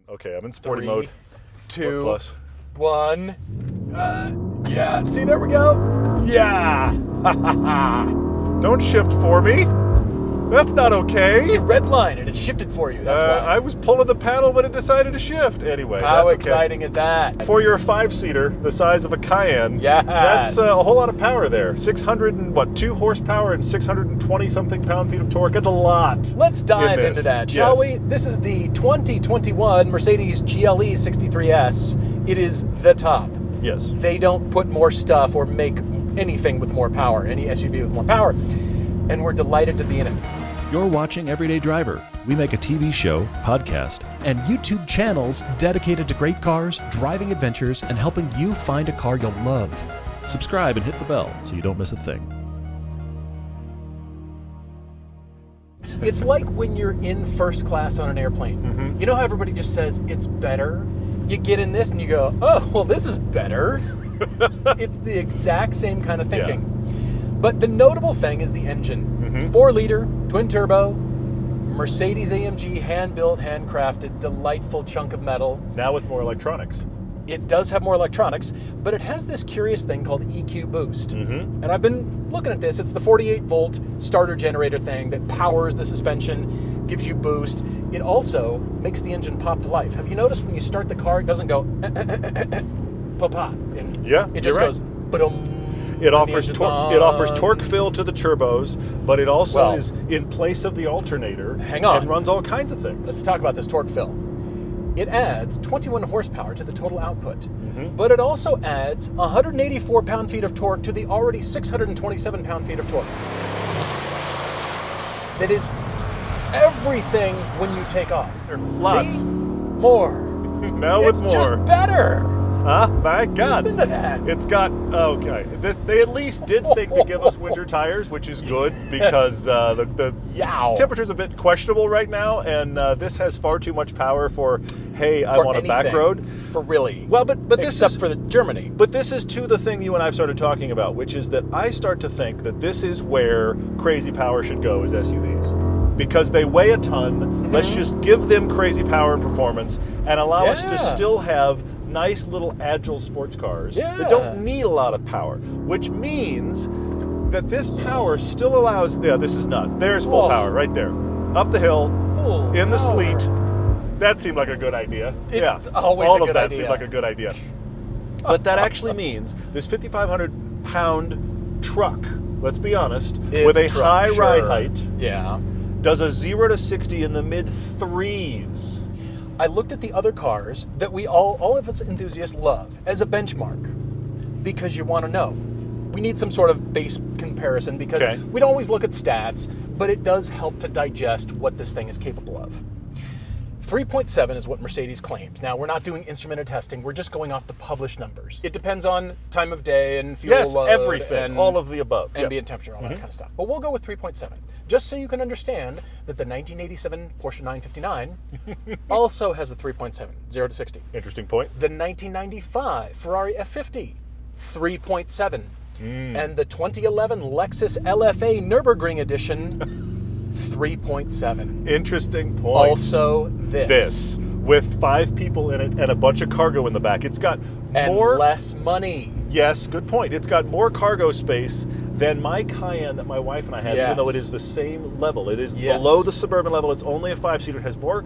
Okay, I'm in sporty 3, mode. 2, Plus. 1. Yeah, see, there we go. Yeah! Don't shift for me. That's not okay. You redline and it shifted for you. That's why. I was pulling the paddle, but it decided to shift. Anyway, How that's exciting okay. is that? For your 5-seater, the size of a Cayenne, Yes. that's a whole lot of power there. 2 horsepower and 620-something pound-feet of torque. That's a lot. Let's dive into that, shall we? This is the 2021 Mercedes GLE63S. It is the top. Yes. They don't put more stuff or make anything with more power, any SUV with more power, and we're delighted to be in it. You're watching Everyday Driver. We make a TV show, podcast, and YouTube channels dedicated to great cars, driving adventures, and helping you find a car you'll love. subscribe and hit the bell so you don't miss a thing. It's like when you're in first class on an airplane. Mm-hmm. You know how everybody just says it's better? You get in this and you go, oh, well, this is better. It's the exact same kind of thinking. Yeah. But the notable thing is the engine. Mm-hmm. It's 4-liter, twin-turbo, Mercedes AMG, hand-built, handcrafted, delightful chunk of metal. Now with more electronics. It does have more electronics, but it has this curious thing called EQ Boost. Mm-hmm. And I've been looking at this. It's the 48-volt starter generator thing that powers the suspension, gives you boost. It also makes the engine pop to life. Have you noticed when you start the car, it doesn't go pop, and Yeah, it just you're right. goes ba-dum. It offers torque fill to the turbos, but it also is in place of the alternator. Hang on. And runs all kinds of things. Let's talk about this torque fill. It adds 21 horsepower to the total output, Mm-hmm. but it also adds 184 pound-feet of torque to the already 627 pound-feet of torque. That is everything when you take off. Lots. See? More. Now It's with more. just better. My God. Listen to that. It's got, okay. They at least did think to give us winter tires, which is good because the Yow. temperature's a bit questionable right now, and this has far too much power for, hey, I For want a back anything. road. For really. Well, but this Except is, for the Germany. But this is to the thing you and I have started talking about, which is that I start to think that this is where crazy power should go as SUVs. Because they weigh a ton, Mm-hmm. let's just give them crazy power and performance and allow us to Yeah. still have nice little agile sports cars Yeah. that don't need a lot of power, which means that this power still allows, yeah, this is nuts. There's full Whoa. power right there. Up the hill, Full in the power. sleet. That seemed like a good idea. It's yeah, always all a of good that idea. seemed like a good idea. But that actually means this 5,500 pound truck, let's be honest, It's with a truck, high sure. ride height, Yeah. does a 0 to 60 in the mid 3s. I looked at the other cars that we all of us enthusiasts love as a benchmark because you want to know. We need some sort of base comparison because Okay. we don't always look at stats, but it does help to digest what this thing is capable of. 3.7 is what Mercedes claims. Now, we're not doing instrumented testing. We're just going off the published numbers. It depends on time of day and fuel Yes, load everything, and all of the above. ambient temperature, all that kind of stuff. But we'll go with 3.7, just so you can understand that the 1987 Porsche 959 also has a 3.7, 0 to 60. Interesting point. The 1995 Ferrari F50, 3.7. And the 2011 Lexus LFA Nürburgring Edition, 3.7. Interesting point. Also this with 5 people in it and a bunch of cargo in the back. It's got And more. less money. Yes, good point. It's got more cargo space than my Cayenne that my wife and I had, even though it is the same level. It is below the Suburban level. It's only a 5-seater. It has more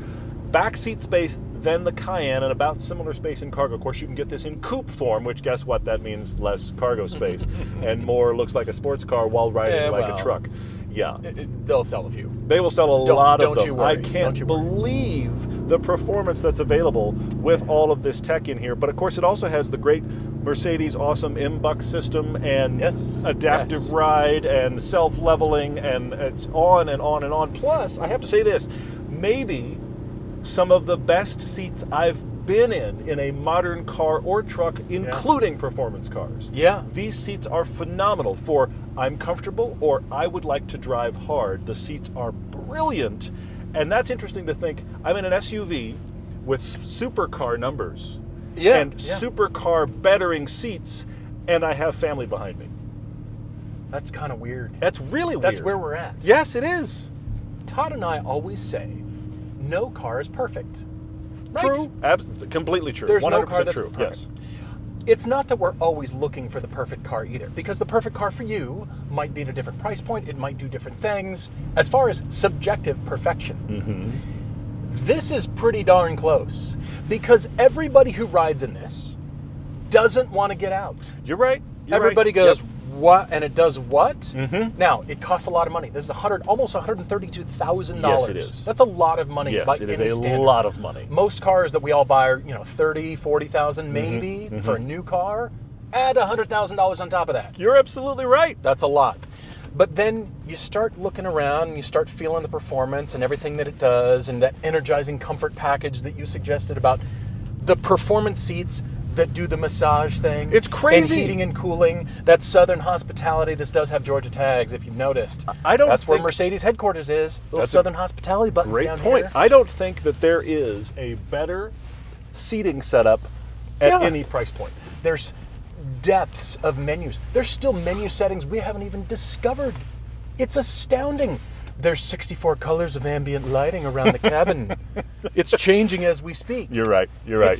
back seat space than the Cayenne and about similar space in cargo. Of course, you can get this in coupe form, which guess what? That means less cargo space and more looks like a sports car while riding like a truck. Yeah. They'll sell a few. They will sell a lot of don't them. you worry. I can't Don't you worry. believe the performance that's available with all of this tech in here. But of course, it also has the great Mercedes awesome MBUX system and adaptive ride and self-leveling, and it's on and on and on. Plus, I have to say this, maybe some of the best seats I've been in a modern car or truck, including performance cars. Yeah. These seats are phenomenal for I'm comfortable or I would like to drive hard. The seats are brilliant. And that's interesting to think. I'm in an SUV with supercar numbers and supercar bettering seats, and I have family behind me. That's kind of weird. That's really weird. That's where we're at. Yes, it is. Todd and I always say, no car is perfect. True. Completely true. There's 100% no car that's true. perfect. Yes. It's not that we're always looking for the perfect car either, because the perfect car for you might be at a different price point. It might do different things. As far as subjective perfection, this is pretty darn close, because everybody who rides in this doesn't want to get out. You're right. Everybody goes, Yep. what? And it does what? Now, it costs a lot of money. This is almost $132,000. Yes, it is. That's a lot of money. Yes, by it is any a standard. lot of money. Most cars that we all buy are, $30,000, $40,000 maybe for a new car. Add $100,000 on top of that. You're absolutely right. That's a lot. But then you start looking around and you start feeling the performance and everything that it does, and that energizing comfort package that you suggested about the performance seats that do the massage thing. It's crazy. And heating and cooling. That Southern hospitality. This does have Georgia tags, if you've noticed. That's where Mercedes headquarters is. Little Southern hospitality buttons Great down point. here. I don't think that there is a better seating setup at any price point. There's depths of menus. There's still menu settings we haven't even discovered. It's astounding. There's 64 colors of ambient lighting around the cabin. It's changing as we speak. You're right. You're right.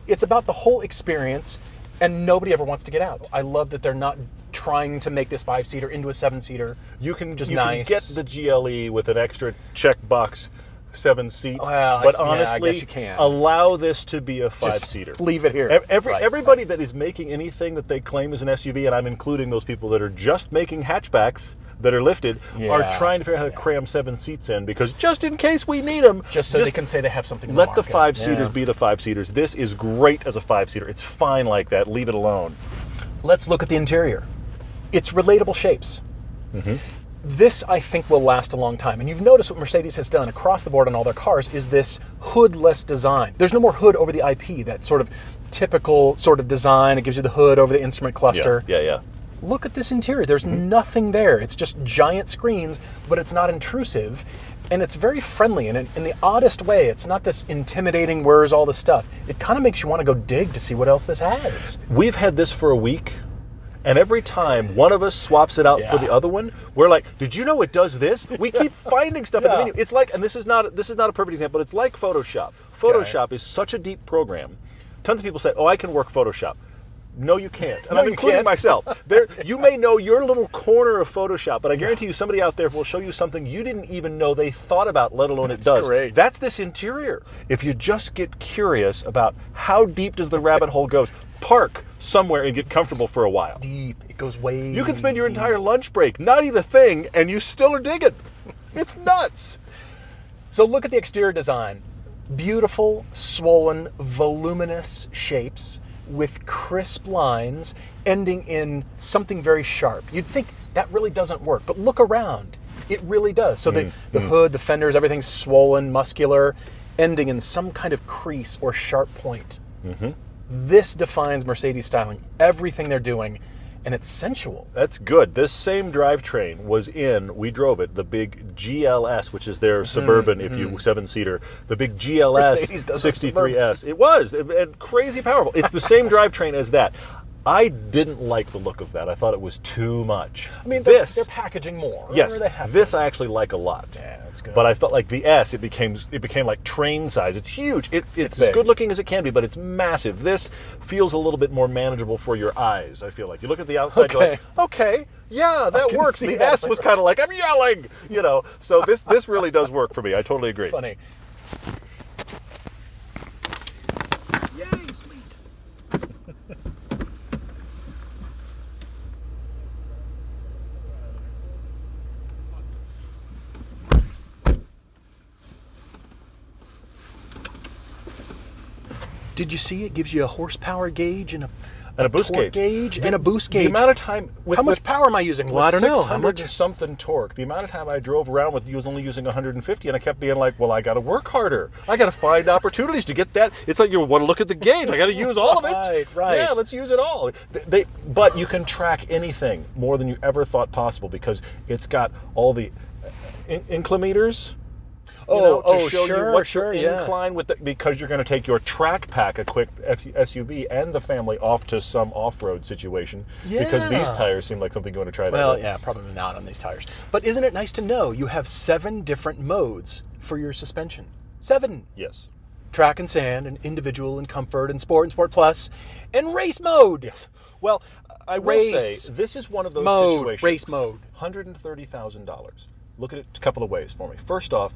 It's about the whole experience, and nobody ever wants to get out. I love that they're not trying to make this 5-seater into a 7-seater. You can just can get the GLE with an extra checkbox 7-seat, Well, but I honestly, guess you can. allow this to be a 5-seater. Leave it here. Everybody that is making anything that they claim is an SUV, and I'm including those people that are just making hatchbacks that are lifted, are trying to figure out how to cram 7 seats in, because just in case we need them, just so they can say they have something. Let the 5-seaters be the 5-seaters. This is great as a 5-seater. It's fine like that. Leave it alone. Let's look at the interior. It's relatable shapes. This, I think, will last a long time. And you've noticed what Mercedes has done across the board on all their cars is this hoodless design. There's no more hood over the IP, that sort of typical sort of design. It gives you the hood over the instrument cluster. Yeah. Look at this interior. There's nothing there. It's just giant screens, but it's not intrusive. And it's very friendly. And in the oddest way, it's not this intimidating, where's all the stuff. It kind of makes you want to go dig to see what else this has. We've had this for a week. And every time one of us swaps it out for the other one, we're like, did you know it does this? We keep finding stuff in the menu. It's like, and this is not a perfect example, but it's like Photoshop. Photoshop is such a deep program. Tons of people say, oh, I can work Photoshop. No, you can't. And I'm including myself. You may know your little corner of Photoshop, but I guarantee you somebody out there will show you something you didn't even know they thought about, let alone it does. Great. That's this interior. If you just get curious about how deep does the rabbit hole go, park somewhere and get comfortable for a while. Deep. It goes way You can spend your entire lunch break, not eat a thing, and you still are digging. It's nuts. So look at the exterior design. Beautiful, swollen, voluminous shapes with crisp lines ending in something very sharp. You'd think that really doesn't work, but look around. It really does. So the hood, the fenders, everything's swollen, muscular, ending in some kind of crease or sharp point. This defines Mercedes styling. Everything they're doing, and it's sensual. That's good. This same drivetrain was we drove it, the big GLS, which is their Suburban, if you 7-seater, the big GLS 63S. It was, and crazy powerful. It's the same drivetrain as that. I didn't like the look of that. I thought it was too much. I mean, they're packaging more. Yes, they have this I actually like a lot. Yeah, that's good. But I felt like the S, it became like train size. It's huge. It's as good looking as it can be, but it's massive. This feels a little bit more manageable for your eyes, I feel like. You look at the outside, you're like, okay, yeah, that works. The S was kind of like, I'm yelling, So this really does work for me. I totally agree. Funny. Yay, sleet. Did you see it gives you a horsepower gauge and a boost torque gauge and a boost gauge? The amount of time... How much power am I using? Well, I don't know. How much? Something torque. The amount of time I drove around with you was only using 150, and I kept being like, well, I got to work harder. I got to find opportunities to get that. It's like you want to look at the gauge. I got to use all of it. Right. Yeah, let's use it all. But you can track anything more than you ever thought possible, because it's got all the inclimeters. To show you what your incline with because you're going to take your track pack equipped SUV and the family off to some off-road situation, because these tires seem like something you want to try. Well, yeah, probably not on these tires. But isn't it nice to know you have 7 different modes for your suspension? 7. Yes. track and sand, and individual and comfort, and sport plus, and race mode. Yes. Well, I will say, this is one of those situations. Race mode. $130,000. Look at it a couple of ways for me. First off,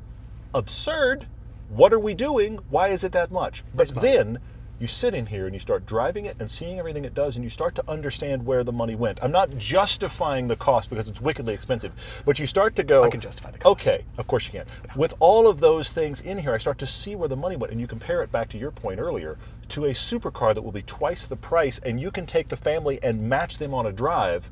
absurd. What are we doing? Why is it that much? But then you sit in here and you start driving it and seeing everything it does, and you start to understand where the money went. I'm not justifying the cost because it's wickedly expensive, but you start to go, I can justify the cost. Okay, of course you can. Yeah. With all of those things in here, I start to see where the money went, and you compare it back to your point earlier to a supercar that will be twice the price, and you can take the family and match them on a drive.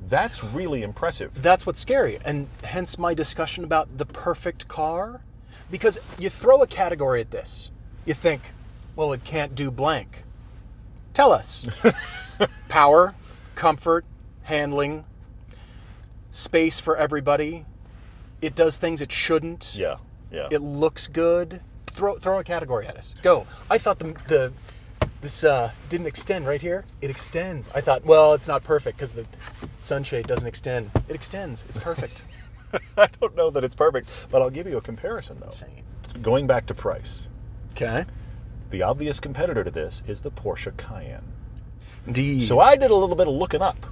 That's really impressive. That's what's scary, and hence my discussion about the perfect car, because you throw a category at this, you think, well, it can't do blank. Tell us. Power, comfort, handling, space for everybody. It does things it shouldn't. Yeah. It looks good. Throw a category at us. Go. I thought this didn't extend right here. It extends. I thought, well, it's not perfect because the sunshade doesn't extend. It extends. It's perfect. I don't know that it's perfect, but I'll give you a comparison, though. Insane. Going back to price. Okay. The obvious competitor to this is the Porsche Cayenne. Indeed. So I did a little bit of looking up.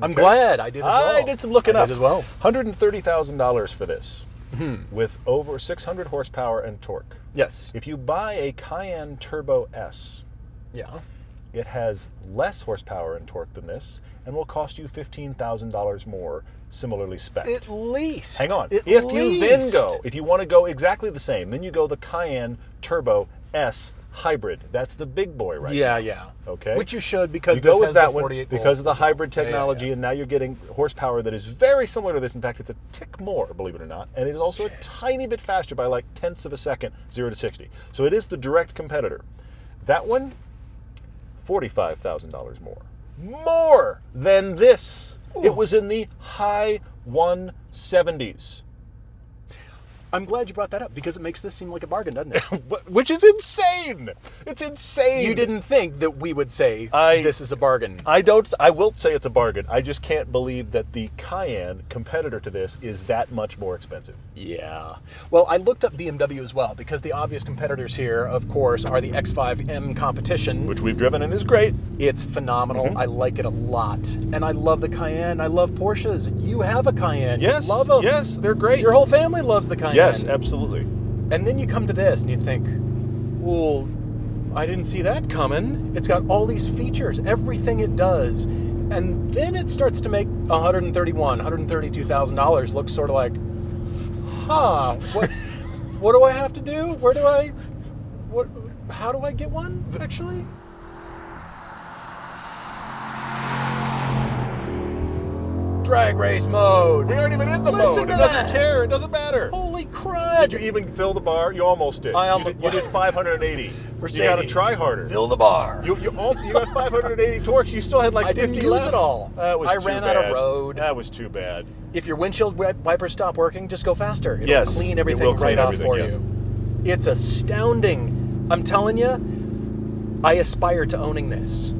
I'm glad I did as well. I did some looking up. Did as well. $130,000 for this, with over 600 horsepower and torque. Yes. If you buy a Cayenne Turbo S, it has less horsepower and torque than this, and will cost you $15,000 more, similarly spec'd. At least. Hang on. If If you want to go exactly the same, then you go the Cayenne Turbo S Hybrid. That's the big boy right now. Yeah. Okay. Which you should, because you go this with has that the 48 one because of the volts. hybrid technology, and now you're getting horsepower that is very similar to this. In fact, it's a tick more, believe it or not, and it is also a tiny bit faster by like tenths of a second, 0 to 60. So it is the direct competitor. That one, $45,000 more than this. Ooh. It was in the high 170s. I'm glad you brought that up because it makes this seem like a bargain, doesn't it? Which is insane. It's insane. You didn't think that we would say this is a bargain. I will say it's a bargain. I just can't believe that the Cayenne, competitor to this, is that much more expensive. Yeah. Well, I looked up BMW as well because the obvious competitors here, of course, are the X5M competition. Which we've driven and is great. It's phenomenal. I like it a lot. And I love the Cayenne. I love Porsches. You have a Cayenne. Yes. You love them. Yes, they're great. Your whole family loves the Cayenne. Yes, absolutely. And then you come to this and you think, well, I didn't see that coming. It's got all these features, everything it does. And then it starts to make $132,000 look sort of like, what do I have to do? How do I get one, actually? Drag race mode. We aren't even in the mode. It doesn't care. It doesn't matter. Holy crud. Did you even fill the bar? You almost did. You did 580. Mercedes, you got to try harder. Fill the bar. You got 580 torques. You still had like 50 left. I didn't use it all. That was I too ran bad. out of road. That was too bad. If your windshield wipers stop working, just go faster. It'll clean it everything will clean right off for yes. you. It's astounding. I'm telling you, I aspire to owning this.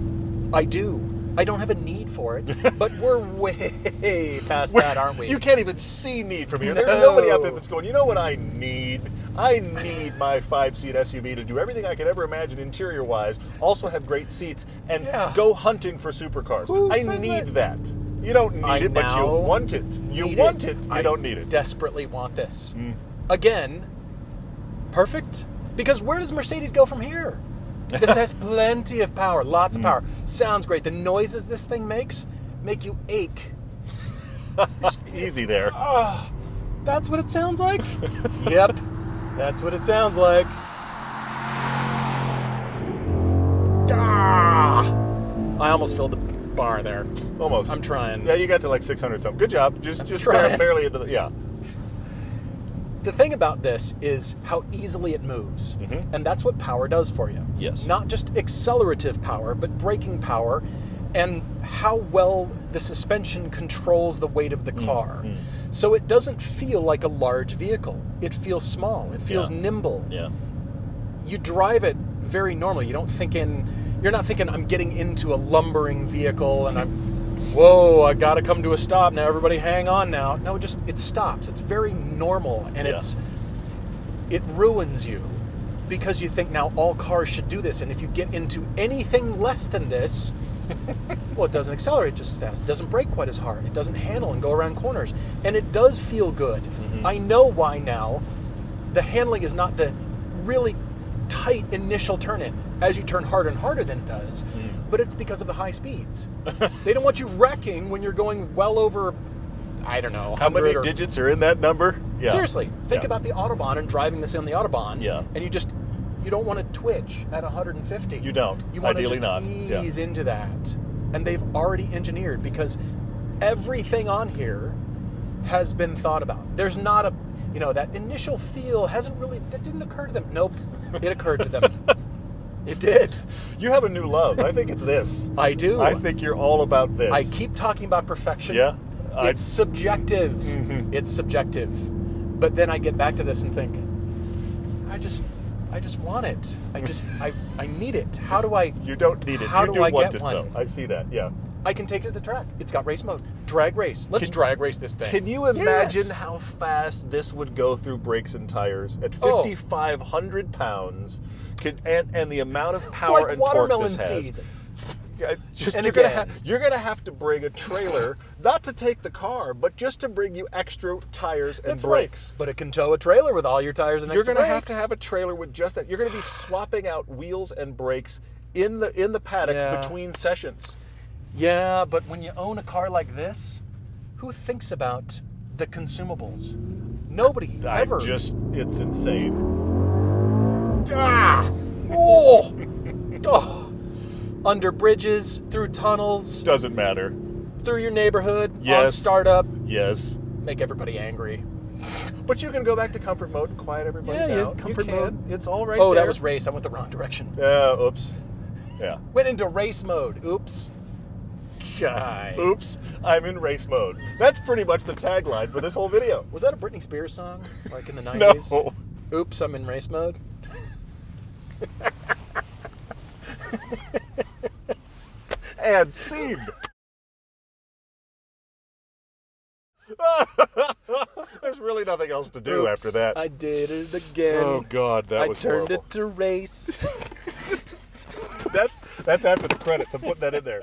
I do. I don't have a need for it, but we're way past that, aren't we? You can't even see need from here. No. There's nobody out there that's going, you know what I need? I need my 5-seat SUV to do everything I could ever imagine interior-wise, also have great seats, and go hunting for supercars. I need that. You don't need it, but you want it. You want it. You don't need it. I desperately want this. Again, perfect. Because where does Mercedes go from here? This has plenty of power, lots of power. Sounds great. The noises this thing makes make you ache. Easy there. That's what it sounds like? Yep, that's what it sounds like. I almost filled the bar there. Almost. I'm trying. Yeah, you got to like 600 something. Good job. Just barely into the, The thing about this is how easily it moves. And that's what power does for you. Yes. Not just accelerative power, but braking power, and how well the suspension controls the weight of the car. So it doesn't feel like a large vehicle. It feels small. It feels nimble. Yeah. You drive it very normally. You're not thinking I'm getting into a lumbering vehicle and whoa, I gotta come to a stop now, everybody hang on now. No, it stops. It's very normal, and it ruins you because you think now all cars should do this, and if you get into anything less than this, well, it doesn't accelerate just as fast, it doesn't brake quite as hard, it doesn't handle and go around corners, and it does feel good. I know why now. The handling is not the really tight initial turn-in. As you turn harder and harder than it does, but it's because of the high speeds. They don't want you wrecking when you're going well over, I don't know, how many digits are in that number? Yeah. Seriously, think about the Autobahn and driving this on the Autobahn, and you don't want to twitch at 150. You don't. You want Ideally to just ease into that. And they've already engineered, because everything on here has been thought about. There's not a, that initial feel that didn't occur to them. Nope, it occurred to them. It did. You have a new love. I think it's this. I do. I think you're all about this. I keep talking about perfection. Yeah. It's subjective. It's subjective. But then I get back to this and think, I just want it. I need it. How do I? You don't need it. How you do I want get it, one? though. I see that. Yeah. I can take it to the track. It's got race mode. Drag race. Let's drag race this thing. Can you imagine how fast this would go through brakes and tires at 5,500 pounds? And the amount of power like and torque watermelon this has. seed. You're gonna have to bring a trailer, not to take the car, but just to bring you extra tires and brakes. Right. But it can tow a trailer with all your tires and extra brakes. You're gonna brakes. have to have a trailer with just that. You're gonna be swapping out wheels and brakes in the paddock between sessions. Yeah, but when you own a car like this, who thinks about the consumables? Nobody ever. It's insane. Under bridges, through tunnels. Doesn't matter. Through your neighborhood, on startup. Yes. Make everybody angry. But you can go back to comfort mode and quiet everybody down. Yeah, comfort mode. It's all right there. there. That was race. I went the wrong direction. Oops. Yeah. Went into race mode. Oops. Oops, I'm in race mode. That's pretty much the tagline for this whole video. Was that a Britney Spears song, like in the 90s? No. Oops, I'm in race mode. And scene. There's really nothing else to do after that. I did it again. Oh God, that was horrible. I turned it to race. That's after the credits. I'm putting that in there.